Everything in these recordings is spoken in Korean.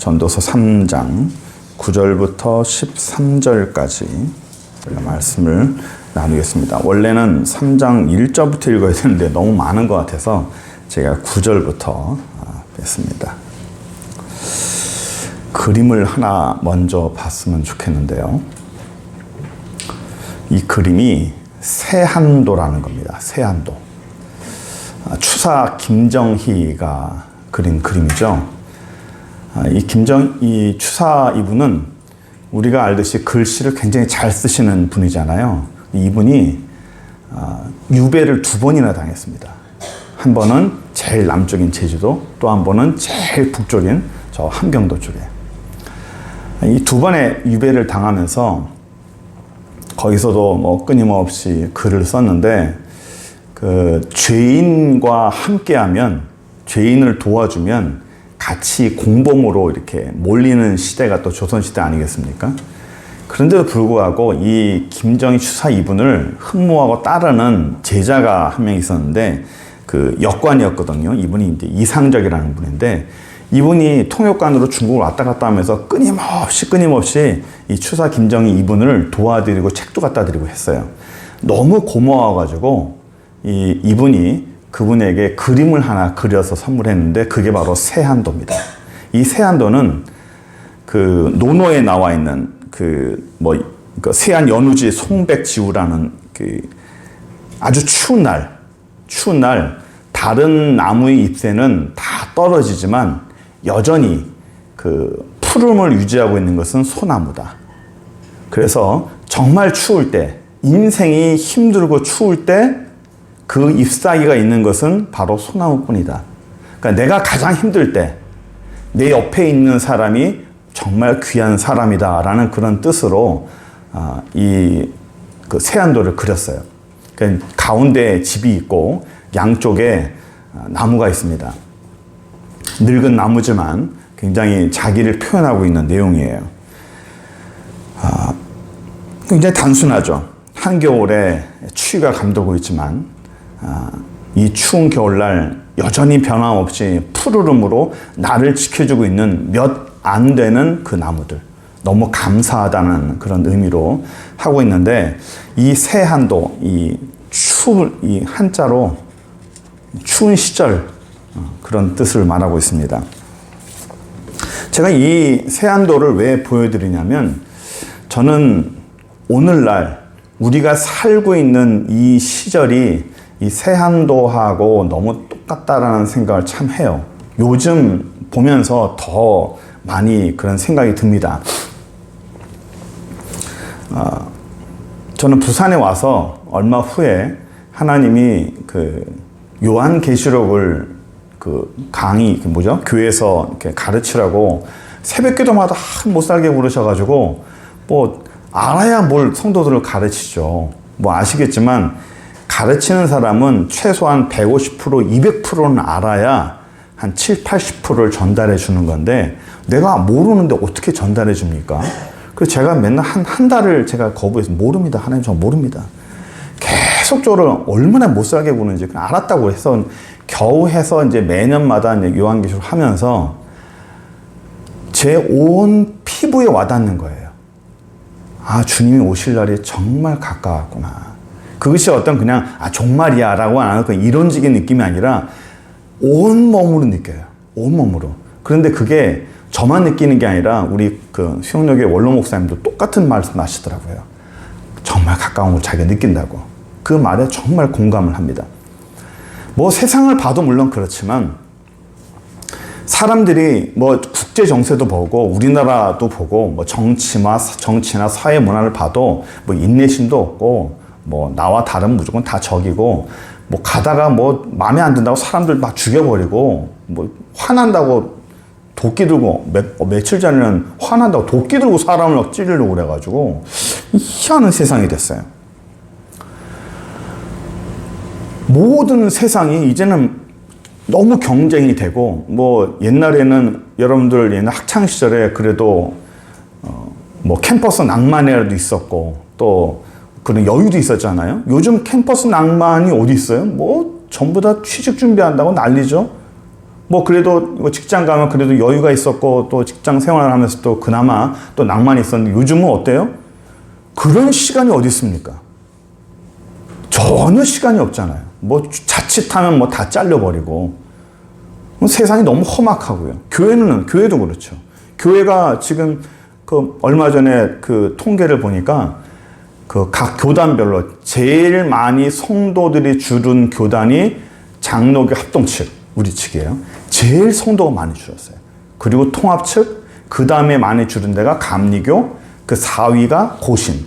전도서 3장 9절부터 13절까지 우리가 말씀을 나누겠습니다. 원래는 3장 1절부터 읽어야 되는데 너무 많은 것 같아서 제가 9절부터 뺐습니다. 그림을 하나 먼저 봤으면 좋겠는데요. 이 그림이 세한도라는 겁니다. 세한도. 추사 김정희가 그린 그림이죠. 이 추사 이분은 우리가 알듯이 글씨를 굉장히 잘 쓰시는 분이잖아요. 이분이 유배를 2번이나 당했습니다. 한 번은 제일 남쪽인 제주도, 또 한 번은 제일 북쪽인 저 함경도 쪽에. 이 2번의 유배를 당하면서 거기서도 뭐 끊임없이 글을 썼는데, 그 죄인과 함께하면, 죄인을 도와주면 같이 공범으로 이렇게 몰리는 시대가 또 조선시대 아니겠습니까? 그런데도 불구하고 이 김정희 추사 이분을 흠모하고 따르는 제자가 한 명 있었는데, 그 역관이었거든요. 이분이 이제 이상적이라는 분인데, 이분이 통역관으로 중국을 왔다 갔다 하면서 끊임없이 이 추사 김정희 이분을 도와드리고 책도 갖다 드리고 했어요. 너무 고마워가지고 이분이 그분에게 그림을 하나 그려서 선물했는데, 그게 바로 세한도입니다. 이 세한도는 그 논어에 나와 있는 그 세안 연우지 송백지우라는 그 아주 추운 날 다른 나무의 잎새는 다 떨어지지만 여전히 그 푸름을 유지하고 있는 것은 소나무다. 그래서 정말 추울 때, 인생이 힘들고 추울 때 그 잎사귀가 있는 것은 바로 소나무뿐이다. 그러니까 내가 가장 힘들 때 내 옆에 있는 사람이 정말 귀한 사람이다라는 그런 뜻으로 그 세안도를 그렸어요. 그러니까 가운데 집이 있고 양쪽에 나무가 있습니다. 늙은 나무지만 굉장히 자기를 표현하고 있는 내용이에요. 굉장히 단순하죠. 한겨울에 추위가 감돌고 있지만 이 추운 겨울날 여전히 변함없이 푸르름으로 나를 지켜주고 있는 몇 안 되는 그 나무들, 너무 감사하다는 그런 의미로 하고 있는데, 이 세한도, 이 한자로 추운 시절, 그런 뜻을 말하고 있습니다. 제가 이 세한도를 왜 보여드리냐면, 저는 오늘날 우리가 살고 있는 이 시절이 이 세한도하고 너무 똑같다라는 생각을 참 해요. 요즘 보면서 더 많이 그런 생각이 듭니다. 저는 부산에 와서 얼마 후에 하나님이 그 요한계시록을 그 강의, 교회에서 이렇게 가르치라고 새벽기도마다 못 살게 부르셔가지고, 뭐 알아야 뭘 성도들을 가르치죠. 뭐 아시겠지만 가르치는 사람은 최소한 150%, 200%는 알아야 한 7, 80%를 전달해 주는 건데, 내가 모르는데 어떻게 전달해 줍니까? 그래서 제가 맨날 한 달을 제가 거부해서, 모릅니다. 하나님, 저 모릅니다. 계속적으로 얼마나 못 살게 구는지 그냥 알았다고 해서 겨우 해서 이제 매년마다 이제 요한계시록 하면서 제 온 피부에 와닿는 거예요. 아, 주님이 오실 날이 정말 가까웠구나. 그것이 어떤 그냥 종말이야 라고 안 하고 이론적인 느낌이 아니라 온몸으로 느껴요. 온몸으로. 그런데 그게 저만 느끼는 게 아니라 우리 그 수영역의 원로 목사님도 똑같은 말씀 하시더라고요. 정말 가까운 걸 자기가 느낀다고. 그 말에 정말 공감을 합니다. 뭐 세상을 봐도 물론 그렇지만, 사람들이 뭐 국제 정세도 보고 우리나라도 보고 뭐 정치나 사회 문화를 봐도 뭐 인내심도 없고, 뭐 나와 다른 무조건 다 적이고, 뭐 가다가 뭐 마음에 안 든다고 사람들 막 죽여버리고, 뭐 화난다고 도끼 들고, 며칠 전에는 화난다고 도끼 들고 사람을 막 찌르려고 그래가지고 희한한 세상이 됐어요. 모든 세상이 이제는 너무 경쟁이 되고, 뭐 옛날에는 여러분들 옛날 학창 시절에 그래도 뭐 캠퍼스 낭만이라도 있었고, 또 그런 여유도 있었잖아요. 요즘 캠퍼스 낭만이 어디 있어요? 뭐 전부 다 취직 준비한다고 난리죠. 뭐 그래도 직장 가면 그래도 여유가 있었고 또 직장 생활을 하면서 또 그나마 또 낭만이 있었는데 요즘은 어때요? 그런 시간이 어디 있습니까? 전혀 시간이 없잖아요. 뭐 자칫하면 뭐 다 잘려버리고 세상이 너무 험악하고요. 교회도 그렇죠. 교회가 지금 그 얼마 전에 그 통계를 보니까 그 각 교단별로 제일 많이 성도들이 줄은 교단이 장로교 합동 측, 우리 측이에요. 제일 성도가 많이 줄었어요. 그리고 통합 측, 그 다음에 많이 줄은 데가 감리교, 그 4위가 고신.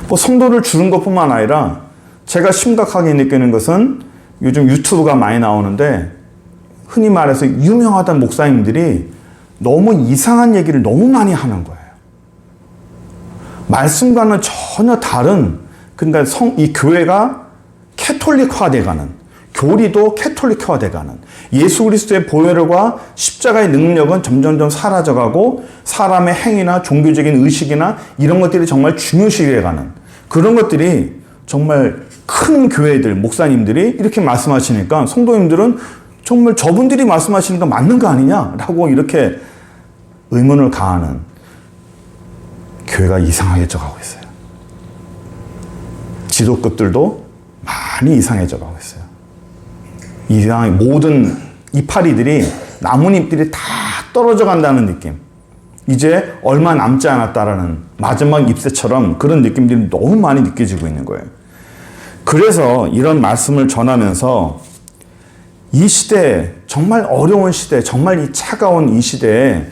뭐 성도를 줄은 것뿐만 아니라 제가 심각하게 느끼는 것은 요즘 유튜브가 많이 나오는데 흔히 말해서 유명하다는 목사님들이 너무 이상한 얘기를 너무 많이 하는 거예요. 말씀과는 전혀 다른, 그러니까 이 교회가 캐톨릭화돼가는, 교리도 캐톨릭화돼가는, 예수 그리스도의 보혈과 십자가의 능력은 점점점 사라져가고 사람의 행위나 종교적인 의식이나 이런 것들이 정말 중요시돼가는 그런 것들이 정말 큰 교회들, 목사님들이 이렇게 말씀하시니까 성도님들은 정말 저분들이 말씀하시는 거 맞는 거 아니냐라고 이렇게 의문을 가하는 교회가 이상해져 가고 있어요. 지도급들도 많이 이상해져 가고 있어요. 모든 이파리들이 나뭇잎들이 다 떨어져 간다는 느낌. 이제 얼마 남지 않았다라는 마지막 잎새처럼 그런 느낌들이 너무 많이 느껴지고 있는 거예요. 그래서 이런 말씀을 전하면서 이 시대, 정말 어려운 시대, 정말 이 차가운 이 시대에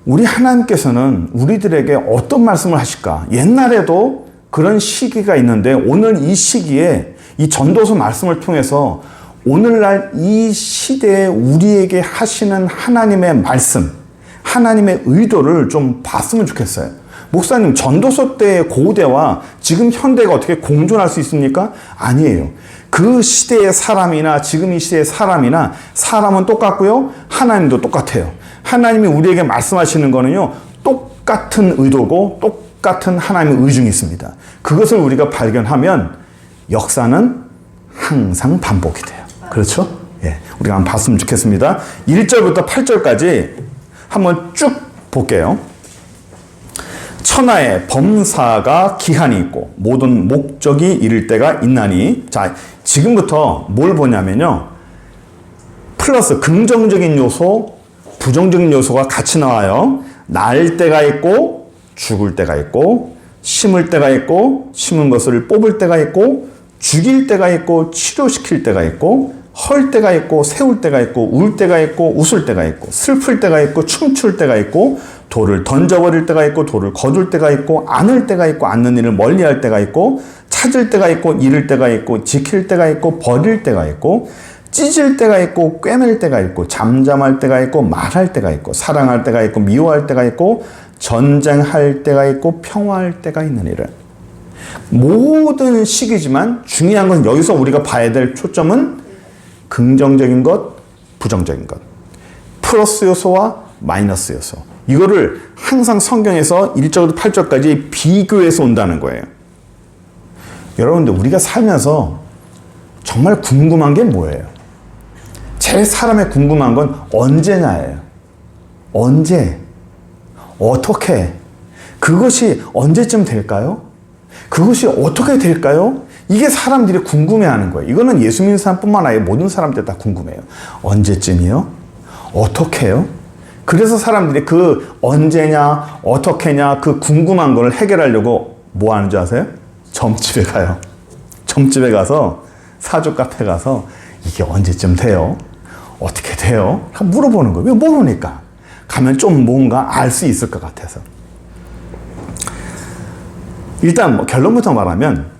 우리 하나님께서는 우리들에게 어떤 말씀을 하실까? 옛날에도 그런 시기가 있는데 오늘 이 시기에 이 전도서 말씀을 통해서 오늘날 이 시대에 우리에게 하시는 하나님의 말씀, 하나님의 의도를 좀 봤으면 좋겠어요. 목사님, 전도서 때의 고대와 지금 현대가 어떻게 공존할 수 있습니까? 아니에요. 그 시대의 사람이나 지금 이 시대의 사람이나 사람은 똑같고요. 하나님도 똑같아요. 하나님이 우리에게 말씀하시는 거는요. 똑같은 의도고 똑같은 하나님의 의중이 있습니다. 그것을 우리가 발견하면 역사는 항상 반복이 돼요. 그렇죠? 예, 우리가 한번 봤으면 좋겠습니다. 1절부터 8절까지 한번 쭉 볼게요. 천하에 범사가 기한이 있고 모든 목적이 이를 때가 있나니. 자, 지금부터 뭘 보냐면요. 플러스 긍정적인 요소, 부정적인 요소가 같이 나와요. 날 때가 있고 죽을 때가 있고 심을 때가 있고 심은 것을 뽑을 때가 있고 죽일 때가 있고 치료시킬 때가 있고 헐 때가 있고 세울 때가 있고 울 때가 있고 웃을 때가 있고 슬플 때가 있고 춤출 때가 있고 돌을 던져버릴 때가 있고 돌을 거둘 때가 있고 안을 때가 있고 안는 일을 멀리할 때가 있고 찾을 때가 있고 잃을 때가 있고 지킬 때가 있고 버릴 때가 있고 찢을 때가 있고 꿰맬 때가 있고 잠잠할 때가 있고 말할 때가 있고 사랑할 때가 있고 미워할 때가 있고 전쟁할 때가 있고 평화할 때가 있느니라. 모든 시기지만 중요한 건 여기서 우리가 봐야 될 초점은 긍정적인 것, 부정적인 것, 플러스 요소와 마이너스 요소. 이거를 항상 성경에서 1절부터 8절까지 비교해서 온다는 거예요. 여러분들, 우리가 살면서 정말 궁금한 게 뭐예요? 제일 사람의 궁금한 건 언제냐예요. 언제? 어떻게? 그것이 언제쯤 될까요? 그것이 어떻게 될까요? 이게 사람들이 궁금해하는 거예요. 이거는 예수 믿는 사람뿐만 아니라 모든 사람들 다 궁금해요. 언제쯤이요? 어떻게요? 그래서 사람들이 그 언제냐, 어떻게냐, 그 궁금한 걸 해결하려고 뭐 하는 줄 아세요? 점집에 가요. 점집에 가서 사주 카페 가서 이게 언제쯤 돼요? 어떻게 돼요? 물어보는 거예요. 왜 모르니까. 가면 좀 뭔가 알 수 있을 것 같아서. 일단 뭐 결론부터 말하면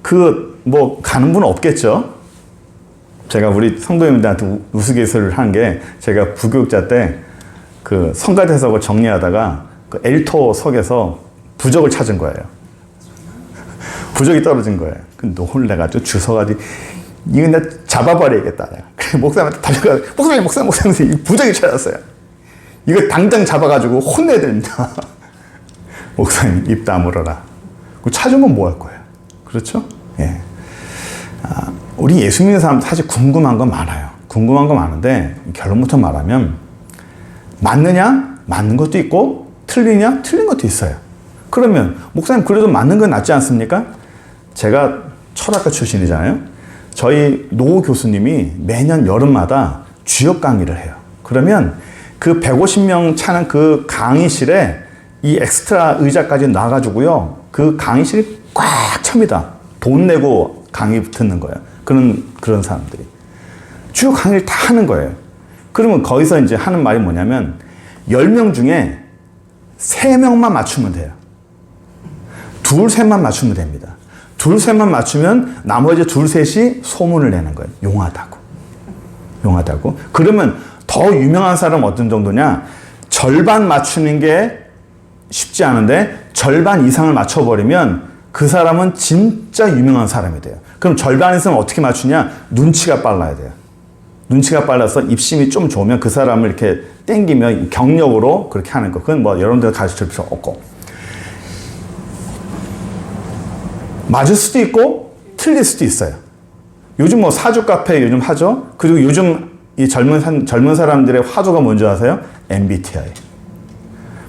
가는 분은 없겠죠. 제가 우리 성도님들한테 우스갯소리를 한 게 제가 부교육자 때 그 성가대석을 정리하다가 그 엘토석에서 부적을 찾은 거예요. 부적이 떨어진 거예요. 놀래가지고 주워가지고 이거 내가 잡아버려야겠다. 그래서 목사님한테 달려가서 목사님 이 부적이 찾았어요. 이거 당장 잡아가지고 혼내야 됩니다. 목사님 입 다물어라. 찾으면 뭐 할 거예요? 그렇죠? 예. 우리 예수 믿는 사람 사실 궁금한 건 많아요. 궁금한 거 많은데 결론부터 말하면 맞느냐? 맞는 것도 있고 틀리냐? 틀린 것도 있어요. 그러면 목사님 그래도 맞는 건 낫지 않습니까? 제가 철학과 출신이잖아요. 저희 노 교수님이 매년 여름마다 주역 강의를 해요. 그러면 그 150명 차는 그 강의실에 이 엑스트라 의자까지 놔가지고요. 그 강의실이 꽉 찹니다. 돈 내고 강의 듣는 거예요. 그런 사람들이. 주요 강의를 다 하는 거예요. 그러면 거기서 이제 하는 말이 뭐냐면 10명 중에 3명만 맞추면 돼요. 둘, 셋만 맞추면 됩니다. 둘, 셋만 맞추면 나머지 둘, 셋이 소문을 내는 거예요. 용하다고. 용하다고. 그러면 더 유명한 사람 어떤 정도냐? 절반 맞추는 게 쉽지 않은데 절반 이상을 맞춰버리면 그 사람은 진짜 유명한 사람이 돼요. 그럼 절반 이상은 어떻게 맞추냐? 눈치가 빨라야 돼요. 눈치가 빨라서 입심이 좀 좋으면 그 사람을 이렇게 땡기면 경력으로 그렇게 하는 거. 그건 뭐 여러분들 가르칠 필요 없고. 맞을 수도 있고 틀릴 수도 있어요. 요즘 뭐 사주 카페 요즘 하죠. 그리고 요즘 이 젊은 사람들의 화두가 뭔지 아세요? MBTI.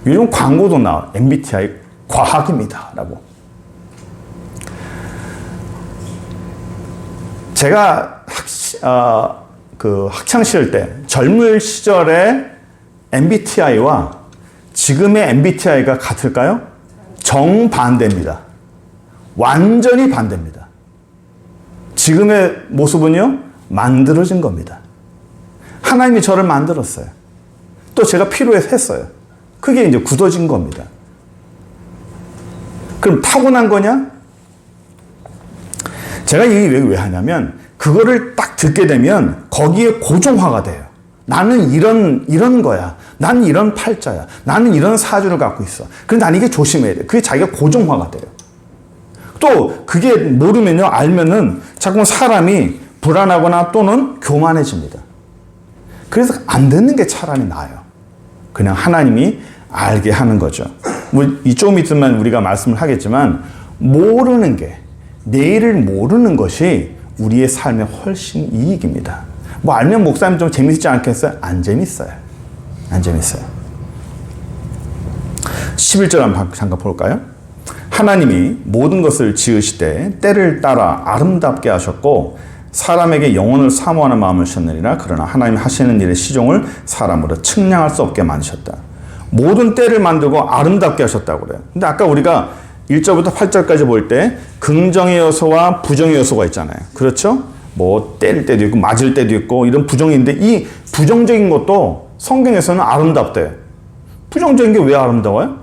요즘 광고도 나와. MBTI 과학입니다. 라고. 제가 학창 시절 때 젊은 시절의 MBTI와 지금의 MBTI가 같을까요? 정반대입니다. 완전히 반대입니다. 지금의 모습은요, 만들어진 겁니다. 하나님이 저를 만들었어요. 또 제가 필요해서 했어요. 그게 이제 굳어진 겁니다. 그럼 타고난 거냐? 제가 이 얘기 왜 하냐면, 그거를 딱 듣게 되면 거기에 고정화가 돼요. 나는 이런 거야. 나는 이런 팔자야. 나는 이런 사주를 갖고 있어. 그런데 나는 이게 조심해야 돼. 그게 자기가 고정화가 돼요. 또 그게 모르면요, 알면은 자꾸 사람이 불안하거나 또는 교만해집니다. 그래서 안 듣는 게 차라리 나아요. 그냥 하나님이 알게 하는 거죠. 뭐 좀 있으면 우리가 말씀을 하겠지만 모르는 게, 내일을 모르는 것이 우리의 삶에 훨씬 이익입니다. 뭐 알면 목사님 좀 재밌지 않겠어요? 안 재밌어요. 안 재밌어요. 11절 한번 잠깐 볼까요? 하나님이 모든 것을 지으시되 때를 따라 아름답게 하셨고 사람에게 영혼을 사모하는 마음을 주셨느니라. 그러나 하나님이 하시는 일의 시종을 사람으로 측량할 수 없게 만드셨다. 모든 때를 만들고 아름답게 하셨다고 그래요. 근데 아까 우리가 1절부터 8절까지 볼 때 긍정의 요소와 부정의 요소가 있잖아요. 그렇죠? 뭐 때릴 때도 있고 맞을 때도 있고 이런 부정인데 이 부정적인 것도 성경에서는 아름답대요. 부정적인 게 왜 아름다워요?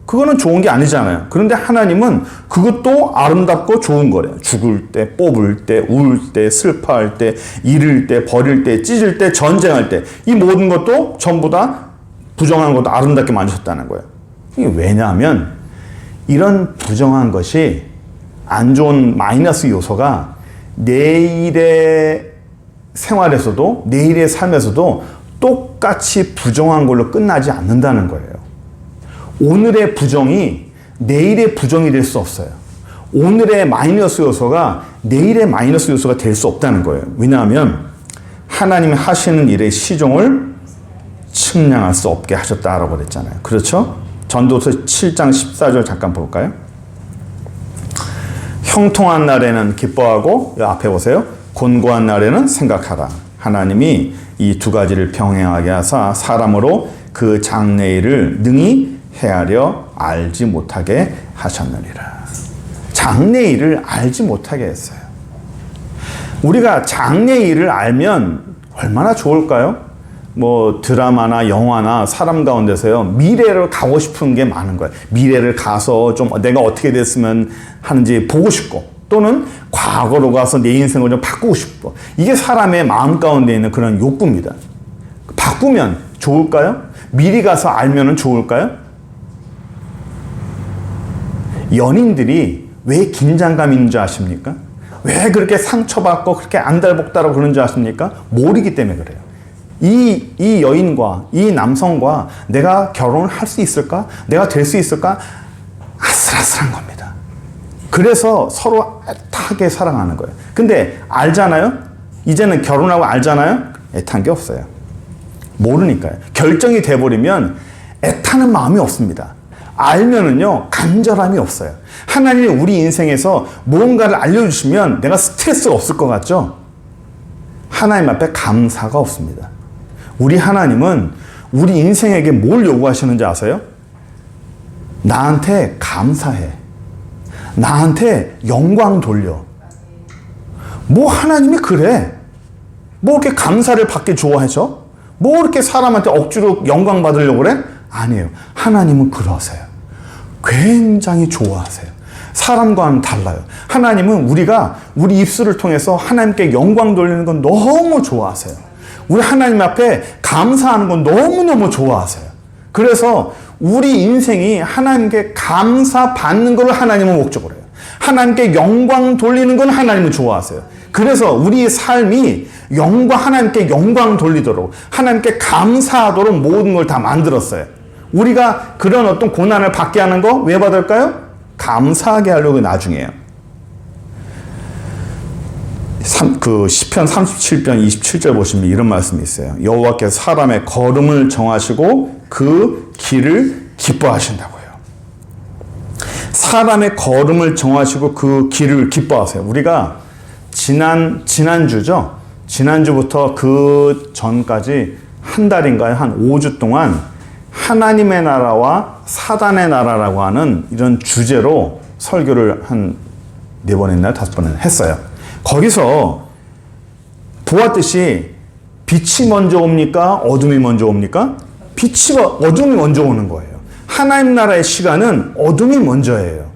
그거는 좋은 게 아니잖아요. 그런데 하나님은 그것도 아름답고 좋은 거래요. 죽을 때, 뽑을 때, 울 때, 슬퍼할 때, 잃을 때, 버릴 때, 찢을 때, 전쟁할 때 이 모든 것도 전부 다 부정한 것도 아름답게 만드셨다는 거예요. 이게 왜냐하면 이런 부정한 것이 안 좋은 마이너스 요소가 내일의 생활에서도 내일의 삶에서도 똑같이 부정한 걸로 끝나지 않는다는 거예요. 오늘의 부정이 내일의 부정이 될 수 없어요. 오늘의 마이너스 요소가 내일의 마이너스 요소가 될 수 없다는 거예요. 왜냐하면 하나님이 하시는 일의 시종을 측량할 수 없게 하셨다라고 그랬잖아요. 그렇죠? 전도서 7장 14절 잠깐 볼까요? 형통한 날에는 기뻐하고 앞에 보세요. 곤고한 날에는 생각하라. 하나님이 이 두 가지를 병행하게 하사 사람으로 그 장래일을 능히 헤아려 알지 못하게 하셨느니라. 장래일을 알지 못하게 했어요. 우리가 장래일을 알면 얼마나 좋을까요? 뭐 드라마나 영화나 사람 가운데서요, 미래를 가고 싶은 게 많은 거예요. 미래를 가서 좀 내가 어떻게 됐으면 하는지 보고 싶고, 또는 과거로 가서 내 인생을 좀 바꾸고 싶고, 이게 사람의 마음 가운데 있는 그런 욕구입니다. 바꾸면 좋을까요? 미리 가서 알면 좋을까요? 연인들이 왜 긴장감 있는 줄 아십니까? 왜 그렇게 상처받고 그렇게 안달복달하고 그런 줄 아십니까? 모르기 때문에 그래요. 이 여인과 이 남성과 내가 결혼을 할 수 있을까? 내가 될 수 있을까? 아슬아슬한 겁니다. 그래서 서로 애타게 사랑하는 거예요. 근데 알잖아요? 이제는 결혼하고 알잖아요? 애탄 게 없어요. 모르니까요. 결정이 돼버리면 애타는 마음이 없습니다. 알면은요, 간절함이 없어요. 하나님이 우리 인생에서 무언가를 알려주시면 내가 스트레스가 없을 것 같죠? 하나님 앞에 감사가 없습니다. 우리 하나님은 우리 인생에게 뭘 요구하시는지 아세요? 나한테 감사해. 나한테 영광 돌려. 뭐 하나님이 그래? 뭐 이렇게 감사를 받기 좋아해서? 뭐 이렇게 사람한테 억지로 영광 받으려고 그래? 아니에요. 하나님은 그러세요. 굉장히 좋아하세요. 사람과는 달라요. 하나님은 우리 입술을 통해서 하나님께 영광 돌리는 건 너무 좋아하세요. 우리 하나님 앞에 감사하는 건 너무너무 좋아하세요. 그래서 우리 인생이 하나님께 감사 받는 걸 하나님은 목적으로 해요. 하나님께 영광 돌리는 건 하나님은 좋아하세요. 그래서 우리의 삶이 하나님께 영광 돌리도록, 하나님께 감사하도록 모든 걸 다 만들었어요. 우리가 그런 어떤 고난을 받게 하는 거 왜 받을까요? 감사하게 하려고 나중에요. 시편 37편 27절 보시면 이런 말씀이 있어요. 여호와께서 사람의 걸음을 정하시고 그 길을 기뻐하신다고요. 사람의 걸음을 정하시고 그 길을 기뻐하세요. 우리가 지난주죠? 지난주부터 그 전까지 한 달인가요? 한 5주 동안 하나님의 나라와 사단의 나라라고 하는 이런 주제로 설교를 한 4번 했나요? 5번 했어요. 거기서 보았듯이 빛이 먼저 옵니까? 어둠이 먼저 옵니까? 어둠이 먼저 오는 거예요. 하나님 나라의 시간은 어둠이 먼저예요.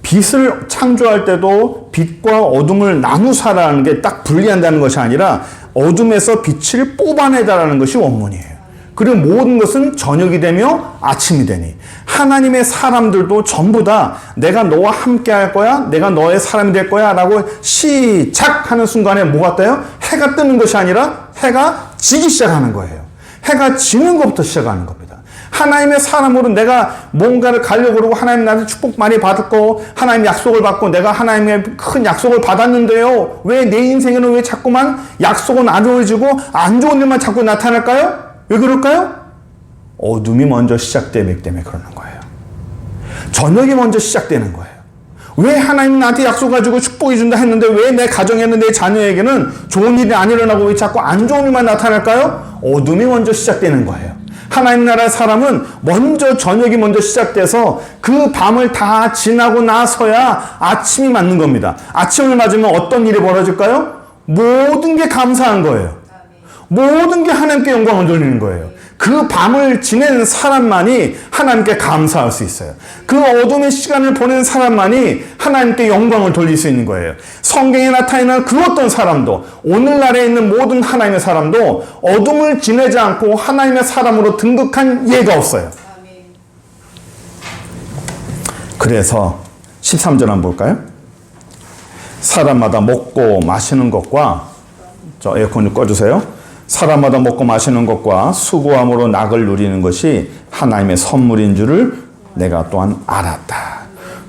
빛을 창조할 때도 빛과 어둠을 나누사라는 게 딱 분리한다는 것이 아니라 어둠에서 빛을 뽑아내다라는 것이 원문이에요. 그리고 모든 것은 저녁이 되며 아침이 되니 하나님의 사람들도 전부 다 내가 너와 함께 할 거야, 내가 너의 사람이 될 거야 라고 시작하는 순간에 뭐가 떠요? 해가 뜨는 것이 아니라 해가 지기 시작하는 거예요. 해가 지는 것부터 시작하는 겁니다. 하나님의 사람으로 내가 뭔가를 가려고 그러고 하나님 나한테 축복 많이 받고 하나님 약속을 받고 내가 하나님의 큰 약속을 받았는데요. 왜 내 인생에는 왜 자꾸만 약속은 안 이루어지고 안 좋은 일만 자꾸 나타날까요? 왜 그럴까요? 어둠이 먼저 시작되기 때문에 그러는 거예요. 저녁이 먼저 시작되는 거예요. 왜 하나님 나한테 약속 가지고 축복해 준다 했는데 왜 내 가정에는 내 자녀에게는 좋은 일이 안 일어나고 왜 자꾸 안 좋은 일만 나타날까요? 어둠이 먼저 시작되는 거예요. 하나님 나라의 사람은 저녁이 먼저 시작돼서 그 밤을 다 지나고 나서야 아침이 맞는 겁니다. 아침을 맞으면 어떤 일이 벌어질까요? 모든 게 감사한 거예요. 모든 게 하나님께 영광을 돌리는 거예요. 그 밤을 지내는 사람만이 하나님께 감사할 수 있어요. 그 어둠의 시간을 보내는 사람만이 하나님께 영광을 돌릴 수 있는 거예요. 성경에 나타나는 그 어떤 사람도, 오늘날에 있는 모든 하나님의 사람도 어둠을 지내지 않고 하나님의 사람으로 등극한 예가 없어요. 그래서 13절 한번 볼까요? 사람마다 먹고 마시는 것과, 저 에어컨 좀 꺼주세요. 사람마다 먹고 마시는 것과 수고함으로 낙을 누리는 것이 하나님의 선물인 줄을 내가 또한 알았다.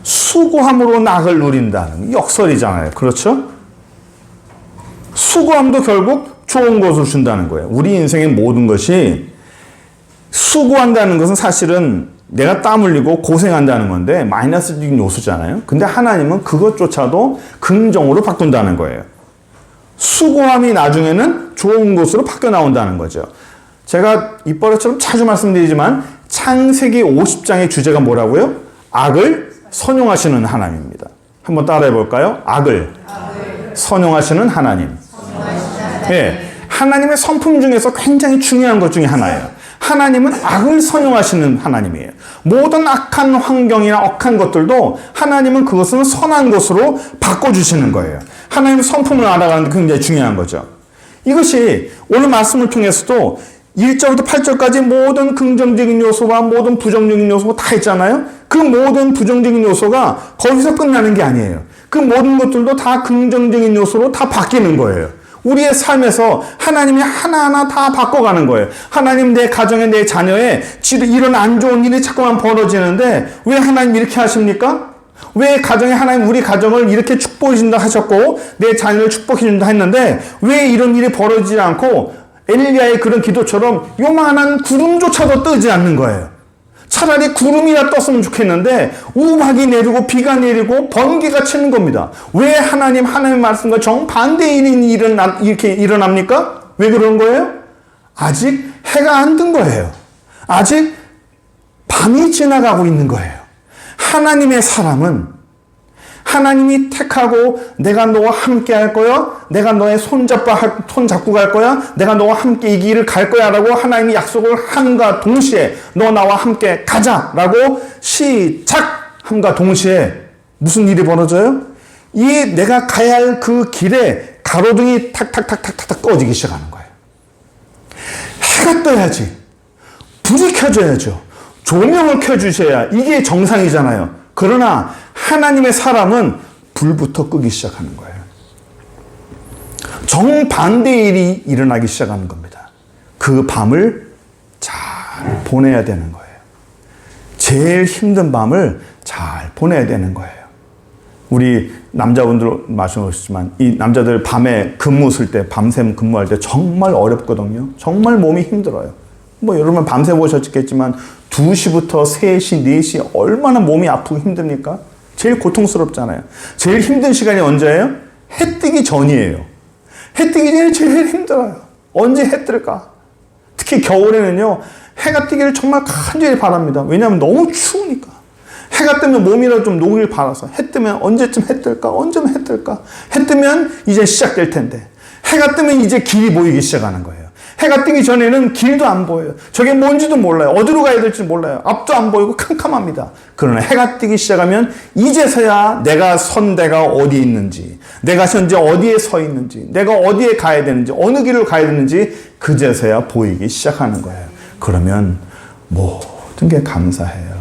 수고함으로 낙을 누린다는 역설이잖아요. 그렇죠? 수고함도 결국 좋은 것을 준다는 거예요. 우리 인생의 모든 것이 수고한다는 것은 사실은 내가 땀 흘리고 고생한다는 건데 마이너스적인 요소잖아요. 근데 하나님은 그것조차도 긍정으로 바꾼다는 거예요. 수고함이 나중에는 좋은 것으로 바뀌어 나온다는 거죠. 제가 입버릇처럼 자주 말씀드리지만 창세기 50장의 주제가 뭐라고요? 악을 선용하시는 하나님입니다. 한번 따라해 볼까요? 악을 선용하시는 하나님. 예, 하나님의 성품 중에서 굉장히 중요한 것 중에 하나예요. 하나님은 악을 선용하시는 하나님이에요. 모든 악한 환경이나 억한 것들도 하나님은 그것을 선한 것으로 바꿔주시는 거예요. 하나님의 성품을 알아가는 게 굉장히 중요한 거죠. 이것이 오늘 말씀을 통해서도 1절부터 8절까지 모든 긍정적인 요소와 모든 부정적인 요소가 다 있잖아요. 그 모든 부정적인 요소가 거기서 끝나는 게 아니에요. 그 모든 것들도 다 긍정적인 요소로 다 바뀌는 거예요. 우리의 삶에서 하나님이 하나하나 다 바꿔가는 거예요. 하나님 내 가정에 내 자녀에 이런 안 좋은 일이 자꾸만 벌어지는데 왜 하나님 이렇게 하십니까? 왜 가정에 하나님 우리 가정을 이렇게 축복해 준다 하셨고 내 자녀를 축복해 준다 했는데 왜 이런 일이 벌어지지 않고 엘리야의 그런 기도처럼 요만한 구름조차도 뜨지 않는 거예요. 차라리 구름이나 떴으면 좋겠는데 우박이 내리고 비가 내리고 번개가 치는 겁니다. 왜 하나님의 말씀과 정반대의 일이 이렇게 일어납니까? 왜 그런 거예요? 아직 해가 안 뜬 거예요. 아직 밤이 지나가고 있는 거예요. 하나님의 사람은 하나님이 택하고 내가 너와 함께 할 거야. 내가 너의 손 잡고 갈 거야. 내가 너와 함께 이 길을 갈 거야 라고 하나님이 약속을 함과 동시에 너 나와 함께 가자 라고 시작함과 동시에 무슨 일이 벌어져요? 이 내가 가야 할 그 길에 가로등이 탁탁탁탁탁 꺼지기 시작하는 거예요. 해가 떠야지. 불이 켜져야죠. 조명을 켜주셔야 이게 정상이잖아요. 그러나 하나님의 사람은 불부터 끄기 시작하는 거예요. 정반대의 일이 일어나기 시작하는 겁니다. 그 밤을 잘 보내야 되는 거예요. 제일 힘든 밤을 잘 보내야 되는 거예요. 우리 남자분들 말씀하셨지만 이 남자들 밤에 근무 쓸 때 밤샘 근무할 때 정말 어렵거든요. 정말 몸이 힘들어요. 뭐 여러분 밤새 보셨겠지만 2시부터 3시, 4시 얼마나 몸이 아프고 힘듭니까? 제일 고통스럽잖아요. 제일 힘든 시간이 언제예요? 해 뜨기 전이에요. 해 뜨기 전에 제일 힘들어요. 언제 해 뜰까? 특히 겨울에는요. 해가 뜨기를 정말 간절히 바랍니다. 왜냐하면 너무 추우니까. 해가 뜨면 몸이라도 좀 녹일 바라서 해 뜨면 언제쯤 해 뜰까? 언제쯤 해 뜰까? 해 뜨면 이제 시작될 텐데 해가 뜨면 이제 길이 보이기 시작하는 거예요. 해가 뜨기 전에는 길도 안 보여요. 저게 뭔지도 몰라요. 어디로 가야 될지 몰라요. 앞도 안 보이고 캄캄합니다. 그러나 해가 뜨기 시작하면 이제서야 내가 선 데가 어디 있는지, 내가 현재 어디에 서 있는지, 내가 어디에 가야 되는지, 어느 길을 가야 되는지 그제서야 보이기 시작하는 거예요. 그러면 모든 게 감사해요.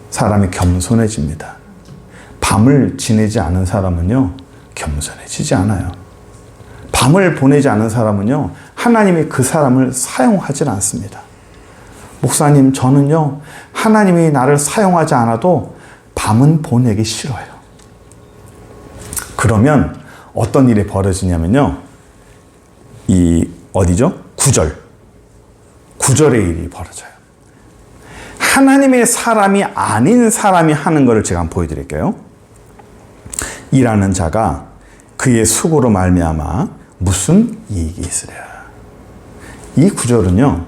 사람이 겸손해집니다. 밤을 지내지 않은 사람은요, 겸손해지지 않아요. 밤을 보내지 않은 사람은요, 하나님이 그 사람을 사용하지 않습니다. 목사님, 저는요, 하나님이 나를 사용하지 않아도 밤은 보내기 싫어요. 그러면 어떤 일이 벌어지냐면요, 어디죠? 9절의 일이 벌어져요. 하나님의 사람이 아닌 사람이 하는 것을 제가 한번 보여드릴게요. 일하는 자가 그의 수고로 말미암아 무슨 이익이 있으랴. 이 구절은요,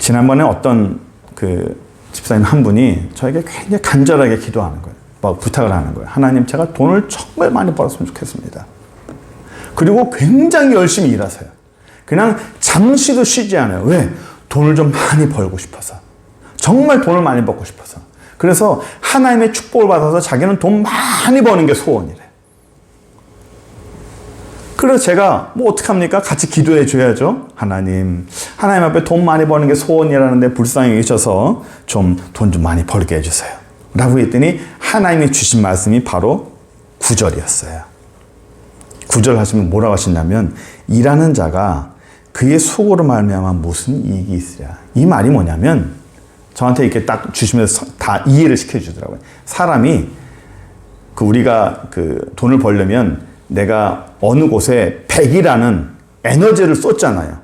지난번에 어떤 그 집사님 한 분이 저에게 굉장히 간절하게 기도하는 거예요. 막 부탁을 하는 거예요. 하나님, 제가 돈을 정말 많이 벌었으면 좋겠습니다. 그리고 굉장히 열심히 일하세요. 그냥 잠시도 쉬지 않아요. 왜? 돈을 좀 많이 벌고 싶어서. 정말 돈을 많이 벌고 싶어서. 그래서 하나님의 축복을 받아서 자기는 돈 많이 버는 게 소원이래. 그래서 제가 어떡합니까? 같이 기도해 줘야죠. 하나님 앞에 돈 많이 버는 게 소원이라는데 불쌍히 계셔서 돈 좀 많이 벌게 해주세요. 라고 했더니 하나님이 주신 말씀이 바로 9절이었어요. 9절 하시면 뭐라고 하시냐면, 일하는 자가 그의 수고로 말미암아 무슨 이익이 있으랴. 이 말이 뭐냐면, 저한테 이렇게 딱 주시면서 다 이해를 시켜주더라고요. 사람이 우리가 돈을 벌려면 내가 어느 곳에 100이라는 에너지를 쏟잖아요.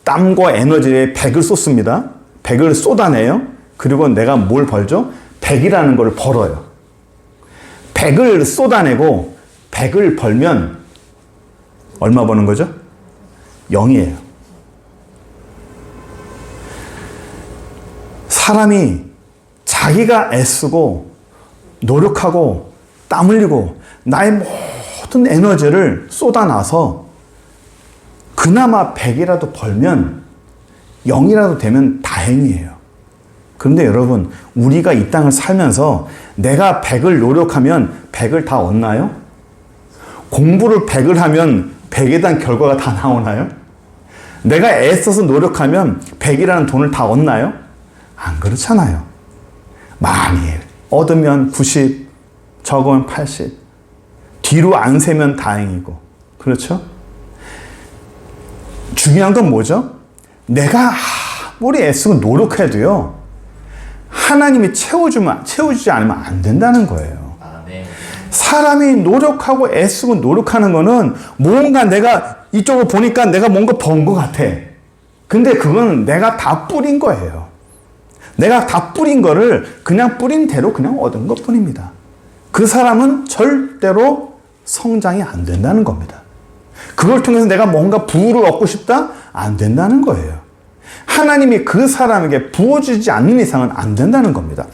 땀과 에너지에 100을 쏟습니다. 100을 쏟아내요. 그리고 내가 뭘 벌죠? 100이라는 걸 벌어요. 100을 쏟아내고 100을 벌면 얼마 버는 거죠? 0이에요. 사람이 자기가 애쓰고 노력하고 땀 흘리고 나의 모든 에너지를 쏟아놔서 그나마 100이라도 벌면 0이라도 되면 다행이에요. 그런데 여러분, 우리가 이 땅을 살면서 내가 100을 노력하면 100을 다 얻나요? 공부를 100을 하면 100에 대한 결과가 다 나오나요? 내가 애써서 노력하면 100이라는 돈을 다 얻나요? 안 그렇잖아요. 많이 얻으면 90, 적으면 80. 뒤로 안 세면 다행이고. 그렇죠? 중요한 건 뭐죠? 내가 아무리 애쓰고 노력해도요, 하나님이 채워주지 않으면 안 된다는 거예요. 아멘. 사람이 노력하고 애쓰고 노력하는 거는 뭔가 내가 이쪽으로 보니까 내가 뭔가 번 것 같아. 근데 그건 내가 다 뿌린 거예요. 내가 다 뿌린 거를 그냥 뿌린 대로 그냥 얻은 것 뿐입니다. 그 사람은 절대로 성장이 안 된다는 겁니다. 그걸 통해서 내가 뭔가 부를 얻고 싶다? 안 된다는 거예요. 하나님이 그 사람에게 부어주지 않는 이상은 안 된다는 겁니다.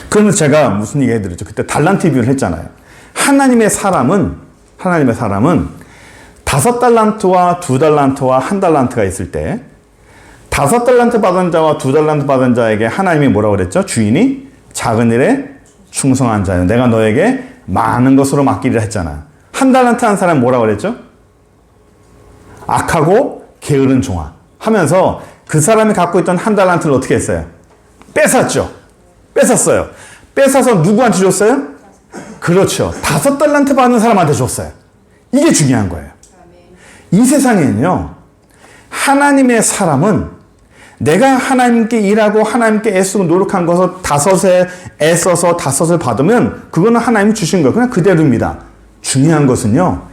그러면 제가 무슨 얘기 해드렸죠? 그때 달란트 비유를 했잖아요. 하나님의 사람은 5달란트와 2달란트와 1달란트가 있을 때 5달란트 받은 자와 2달란트 받은 자에게 하나님이 뭐라고 그랬죠? 주인이 작은 일에 충성한 자요. 내가 너에게 많은 것으로 맡기리라 했잖아. 1달란트 한 사람 뭐라고 그랬죠? 악하고 게으른 종아 하면서 그 사람이 갖고 있던 1달란트를 어떻게 했어요? 뺏었어요. 뺏어서 누구한테 줬어요? 그렇죠. 5달란트 받는 사람한테 줬어요. 이게 중요한 거예요. 이 세상에는요, 하나님의 사람은 내가 하나님께 일하고 하나님께 애쓰고 노력한 것을 5에 애써서 5을 받으면 그거는 하나님이 주신 거예요. 그냥 그대로입니다. 중요한 것은요,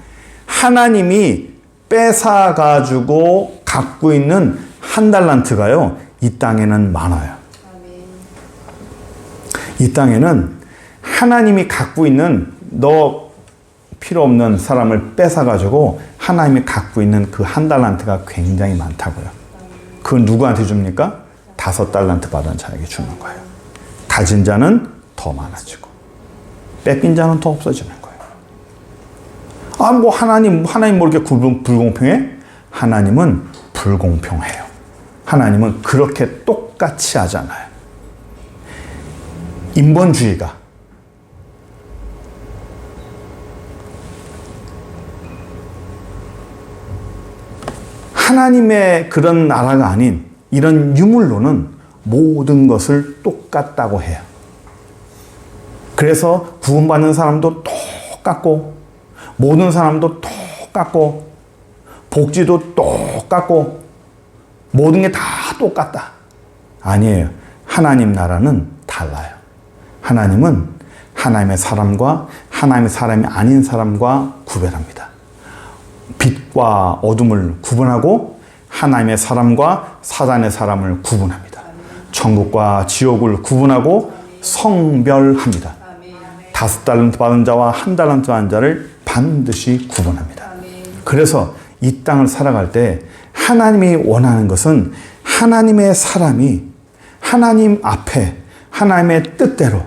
하나님이 뺏어가지고 갖고 있는 1달란트가요, 이 땅에는 많아요. 이 땅에는 하나님이 갖고 있는 너 필요 없는 사람을 뺏어가지고 하나님이 갖고 있는 그 1달란트가 굉장히 많다고요. 그건 누구한테 줍니까? 5달란트 받은 자에게 주는 거예요. 가진 자는 더 많아지고 뺏긴 자는 더 없어지는 거예요. 아, 뭐 하나님 뭐 이렇게 불공평해? 하나님은 불공평해요. 하나님은 그렇게 똑같이 하잖아요. 인본주의가 하나님의 그런 나라가 아닌 이런 유물론은 모든 것을 똑같다고 해요. 그래서 구원받는 사람도 똑같고 모든 사람도 똑같고 복지도 똑같고 모든 게 다 똑같다. 아니에요. 하나님 나라는 달라요. 하나님은 하나님의 사람과 하나님의 사람이 아닌 사람과 구별합니다. 빛과 어둠을 구분하고 하나님의 사람과 사단의 사람을 구분합니다. 천국과 지옥을 구분하고 성별합니다. 5달란트 받은 자와 1달란트 받은 자를 반드시 구분합니다. 그래서 이 땅을 살아갈 때 하나님이 원하는 것은 하나님의 사람이 하나님 앞에 하나님의 뜻대로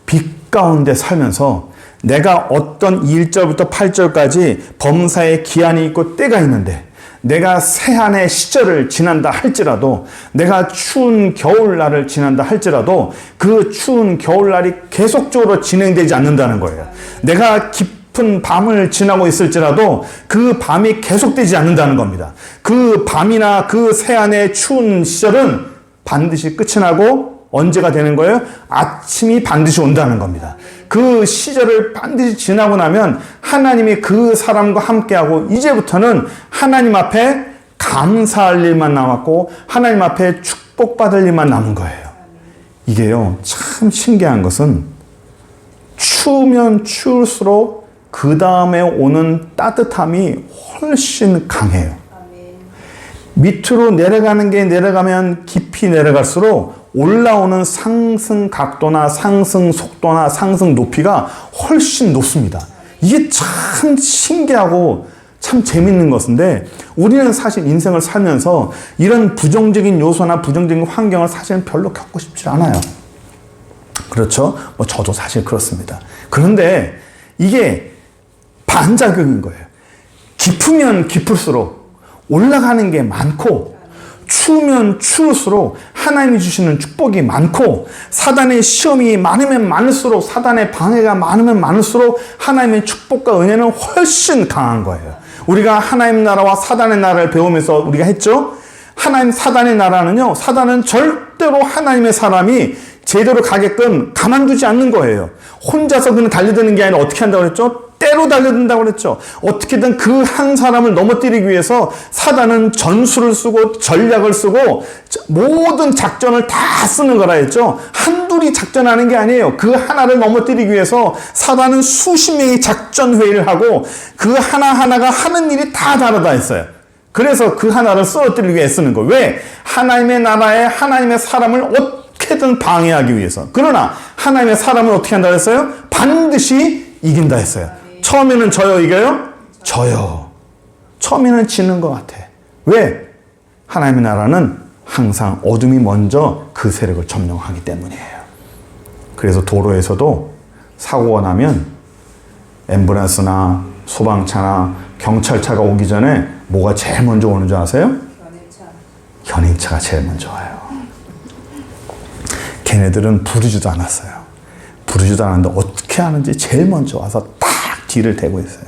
빛 가운데 살면서 내가 어떤 1절부터 8절까지 범사의 기한이 있고 때가 있는데 내가 세한의 시절을 지난다 할지라도 내가 추운 겨울날을 지난다 할지라도 그 추운 겨울날이 계속적으로 진행되지 않는다는 거예요. 내가 깊은 밤을 지나고 있을지라도 그 밤이 계속되지 않는다는 겁니다. 그 밤이나 그 세한의 추운 시절은 반드시 끝이 나고 언제가 되는 거예요? 아침이 반드시 온다는 겁니다. 그 시절을 반드시 지나고 나면 하나님이 그 사람과 함께하고 이제부터는 하나님 앞에 감사할 일만 남았고 하나님 앞에 축복받을 일만 남은 거예요. 이게요, 참 신기한 것은 추우면 추울수록 그 다음에 오는 따뜻함이 훨씬 강해요. 밑으로 내려가는 게 내려가면 깊이 내려갈수록 올라오는 상승 각도나 상승 속도나 상승 높이가 훨씬 높습니다. 이게 참 신기하고 참 재밌는 것인데 우리는 사실 인생을 살면서 이런 부정적인 요소나 부정적인 환경을 사실은 별로 겪고 싶지 않아요. 그렇죠? 뭐 저도 사실 그렇습니다. 그런데 이게 반작용인 거예요. 깊으면 깊을수록 올라가는 게 많고 추우면 추울수록 하나님이 주시는 축복이 많고 사단의 시험이 많으면 많을수록 사단의 방해가 많으면 많을수록 하나님의 축복과 은혜는 훨씬 강한 거예요. 우리가 하나님 나라와 사단의 나라를 배우면서 우리가 했죠. 하나님 사단의 나라는요, 사단은 절대로 하나님의 사람이 제대로 가게끔 가만두지 않는 거예요. 혼자서 그냥 달려드는 게 아니라 어떻게 한다고 그랬죠? 절대로 달려든다고 그랬죠. 어떻게든 그 한 사람을 넘어뜨리기 위해서 사단은 전술을 쓰고 전략을 쓰고 모든 작전을 다 쓰는 거라 했죠. 한둘이 작전하는 게 아니에요. 그 하나를 넘어뜨리기 위해서 사단은 수십 명이 작전 회의를 하고 그 하나하나가 하는 일이 다 다르다 했어요. 그래서 그 하나를 쓰러뜨리기 위해 쓰는 거예요. 왜? 하나님의 나라에 하나님의 사람을 어떻게든 방해하기 위해서. 그러나 하나님의 사람을 어떻게 한다 했어요? 반드시 이긴다 했어요. 처음에는 져요, 이겨요? 져요. 처음에는 지는 것 같아. 왜? 하나님의 나라는 항상 어둠이 먼저 그 세력을 점령하기 때문이에요. 그래서 도로에서도 사고가 나면 앰뷸런스나 소방차나 경찰차가 오기 전에 뭐가 제일 먼저 오는 줄 아세요? 견인차가 제일 먼저 와요. 걔네들은 부르지도 않았어요. 부르지도 않았는데 어떻게 하는지 제일 먼저 와서 딱 뒤를 대고 있어요.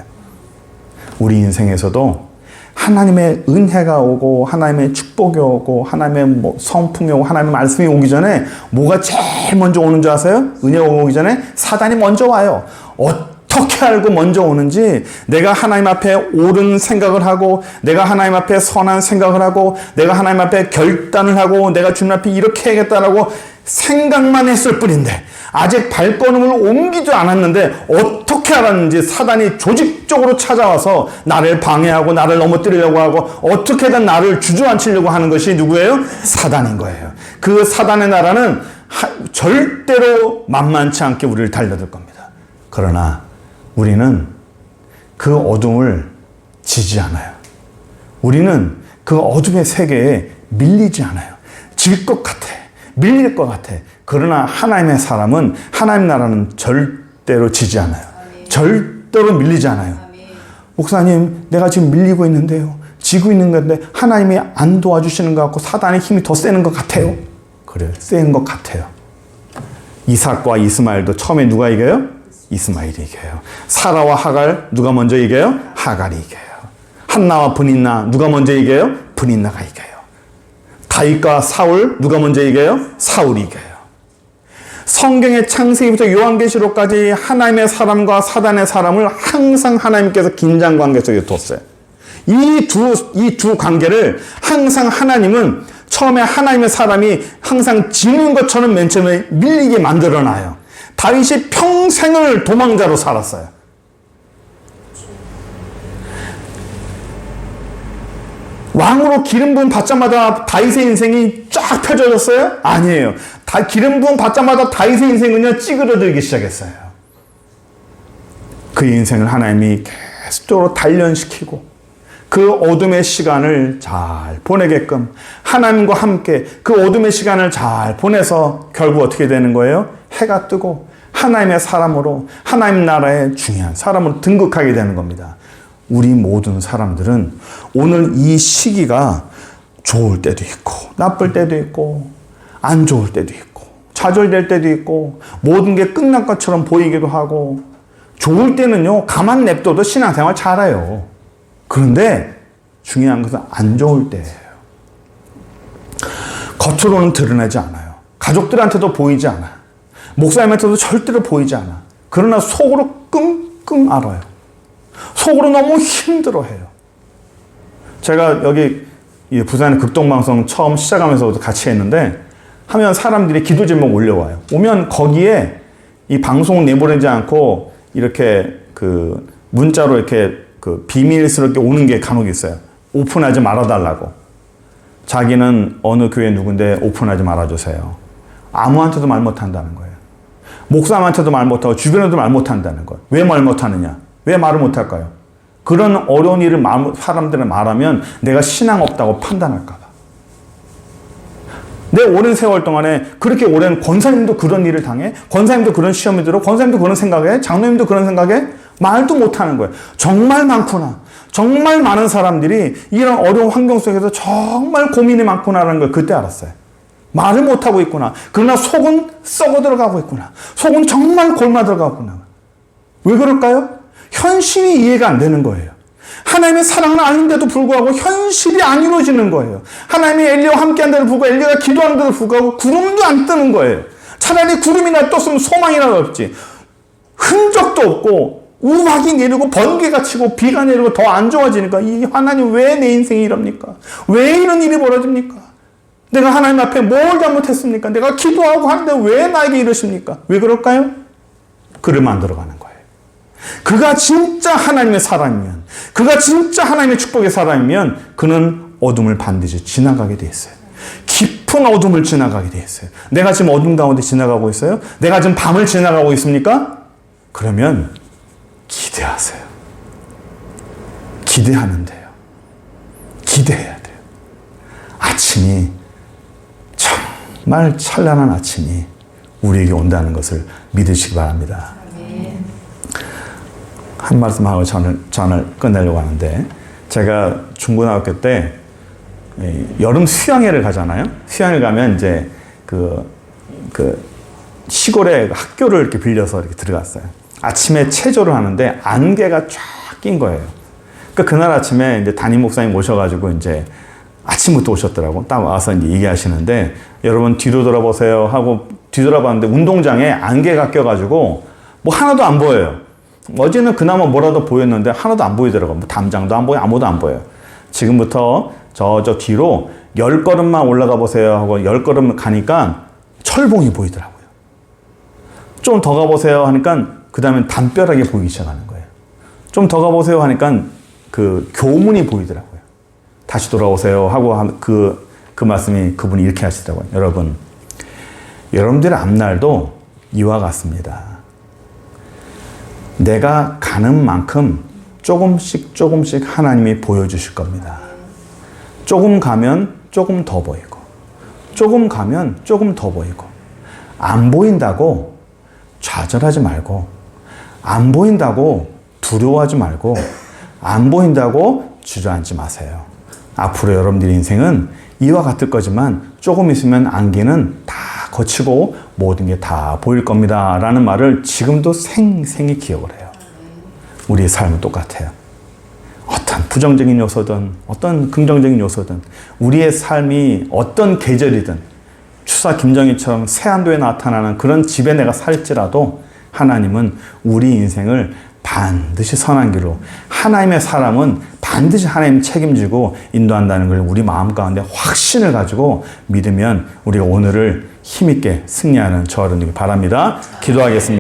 우리 인생에서도 하나님의 은혜가 오고 하나님의 축복이 오고 하나님의 성품이 오고 하나님의 말씀이 오기 전에 뭐가 제일 먼저 오는 줄 아세요? 은혜가 오기 전에 사단이 먼저 와요. 어떻게 알고 먼저 오는지, 내가 하나님 앞에 옳은 생각을 하고 내가 하나님 앞에 선한 생각을 하고 내가 하나님 앞에 결단을 하고 내가 주님 앞에 이렇게 해야겠다라고 생각만 했을 뿐인데 아직 발걸음을 옮기지 않았는데 어떻게 알았는지 사단이 조직적으로 찾아와서 나를 방해하고 나를 넘어뜨리려고 하고 어떻게든 나를 주저앉히려고 하는 것이 누구예요? 사단인 거예요. 그 사단의 나라는 절대로 만만치 않게 우리를 달려들 겁니다. 그러나 우리는 그 어둠을 지지 않아요. 우리는 그 어둠의 세계에 밀리지 않아요. 질 것 같아. 밀릴 것 같아. 그러나 하나님의 사람은, 하나님 나라는 절대로 지지 않아요. 아멘. 절대로 밀리지 않아요. 아멘. 목사님, 내가 지금 밀리고 있는데요. 지고 있는 건데 하나님이 안 도와주시는 것 같고 사단의 힘이 더 세는 것 같아요. 그래요. 센 것 같아요. 이삭과 이스마엘도 처음에 누가 이겨요? 이스마엘이 이겨요. 사라와 하갈 누가 먼저 이겨요? 하갈이 이겨요. 한나와 브닌나 누가 먼저 이겨요? 브닌나가 이겨요. 다윗과 사울 누가 먼저 이겨요? 사울이 이겨요. 성경의 창세기부터 요한계시록까지 하나님의 사람과 사단의 사람을 항상 하나님께서 긴장 관계 속에 뒀어요. 이 두 관계를 항상 하나님은 처음에 하나님의 사람이 항상 지는 것처럼 맨 처음에 밀리게 만들어놔요. 다윗이 평생을 도망자로 살았어요. 왕으로 기름 부음 받자마자 다윗의 인생이 쫙 펴져졌어요? 아니에요. 기름 부음 받자마자 다윗의 인생은요 찌그러들기 시작했어요. 그 인생을 하나님이 계속적으로 단련시키고 그 어둠의 시간을 잘 보내게끔 하나님과 함께 그 어둠의 시간을 잘 보내서 결국 어떻게 되는 거예요? 해가 뜨고 하나님의 사람으로 하나님 나라의 중요한 사람으로 등극하게 되는 겁니다. 우리 모든 사람들은 오늘 이 시기가 좋을 때도 있고 나쁠 때도 있고 안 좋을 때도 있고 좌절될 때도 있고 모든 게 끝난 것처럼 보이기도 하고 좋을 때는요 가만 냅둬도 신앙생활 잘해요. 그런데 중요한 것은 안 좋을 때예요. 겉으로는 드러나지 않아요. 가족들한테도 보이지 않아요. 목사님한테도 절대로 보이지 않아. 그러나 속으로 끙끙 앓아요. 속으로 너무 힘들어해요. 제가 여기 부산의 극동방송 처음 시작하면서부터 같이 했는데 하면 사람들이 기도 제목 올려와요. 오면 거기에 이 방송 내보내지 않고 이렇게 그 문자로 이렇게 그 비밀스럽게 오는 게 간혹 있어요. 오픈하지 말아달라고. 자기는 어느 교회 누군데 오픈하지 말아주세요. 아무한테도 말 못한다는 거예요. 목사님한테도 말 못하고 주변에도 말 못한다는 거예요. 왜 말 못하느냐? 왜 말을 못할까요? 그런 어려운 일을 사람들은 말하면 내가 신앙 없다고 판단할까 봐. 내 오랜 세월 동안에 그렇게 오랜 권사님도 그런 일을 당해? 권사님도 그런 시험이 들어? 권사님도 그런 생각해? 장로님도 그런 생각해? 말도 못하는 거예요. 정말 많구나. 정말 많은 사람들이 이런 어려운 환경 속에서 정말 고민이 많구나라는 걸 그때 알았어요. 말을 못하고 있구나. 그러나 속은 썩어 들어가고 있구나. 속은 정말 골마 들어가고 있구나. 왜 그럴까요? 현실이 이해가 안 되는 거예요. 하나님의 사랑은 아닌데도 불구하고 현실이 안 이루어지는 거예요. 하나님이 엘리야와 함께한데도 불구하고 엘리야가 기도하는데도 불구하고 구름도 안 뜨는 거예요. 차라리 구름이나 떴으면 소망이라도 없지. 흔적도 없고 우박이 내리고 번개가 치고 비가 내리고 더 안 좋아지니까 이 하나님 왜 내 인생이 이럽니까? 왜 이런 일이 벌어집니까? 내가 하나님 앞에 뭘 잘못했습니까? 내가 기도하고 하는데 왜 나에게 이러십니까? 왜 그럴까요? 그를 만들어가는 거예요. 그가 진짜 하나님의 사람이면, 그가 진짜 하나님의 축복의 사람이면 그는 어둠을 반드시 지나가게 돼 있어요. 깊은 어둠을 지나가게 돼 있어요. 내가 지금 어둠 가운데 지나가고 있어요? 내가 지금 밤을 지나가고 있습니까? 그러면 기대하세요. 기대하면 돼요. 기대해야 돼요. 아침이 정말 찬란한 아침이 우리에게 온다는 것을 믿으시기 바랍니다. 한 말씀하고 전을 끝내려고 하는데, 제가 중고등학교 때 여름 수양회를 가잖아요. 수양회 가면 이제 그 시골에 학교를 이렇게 빌려서 이렇게 들어갔어요. 아침에 체조를 하는데 안개가 쫙 낀 거예요. 그러니까 그날 아침에 이제 담임 목사님 모셔가지고 이제 아침부터 오셨더라고. 딱 와서 이제 얘기하시는데, 여러분 뒤로 돌아보세요 하고 뒤돌아봤는데 운동장에 안개가 껴가지고 뭐 하나도 안 보여요. 어제는 그나마 뭐라도 보였는데 하나도 안 보이더라고요. 뭐 담장도 안 보여, 아무도 안 보여요. 지금부터 저 뒤로 10걸음만 올라가 보세요 하고 10걸음 가니까 철봉이 보이더라고요. 좀 더 가보세요 하니까 그 다음에 담벼락이 보이기 시작하는 거예요. 좀 더 가보세요 하니까 그 교문이 보이더라고요. 다시 돌아오세요 하고 그 말씀이 그분이 이렇게 하시더라고요. 여러분들의 앞날도 이와 같습니다. 내가 가는 만큼 조금씩 하나님이 보여주실 겁니다. 조금 가면 조금 더 보이고, 조금 가면 조금 더 보이고, 안 보인다고 좌절하지 말고, 안 보인다고 두려워하지 말고, 안 보인다고 주저앉지 마세요. 앞으로 여러분들의 인생은 이와 같을 거지만 조금 있으면 안개는 다 거치고 모든 게 다 보일 겁니다 라는 말을 지금도 생생히 기억을 해요. 우리의 삶은 똑같아요. 어떤 부정적인 요소든 어떤 긍정적인 요소든 우리의 삶이 어떤 계절이든 추사 김정희처럼 세안도에 나타나는 그런 집에 내가 살지라도 하나님은 우리 인생을 반드시 선한 길로, 하나님의 사람은 반드시 하나님 책임지고 인도한다는 걸 우리 마음 가운데 확신을 가지고 믿으면 우리가 오늘을 힘있게 승리하는 저와 여러분들이 바랍니다. 기도하겠습니다.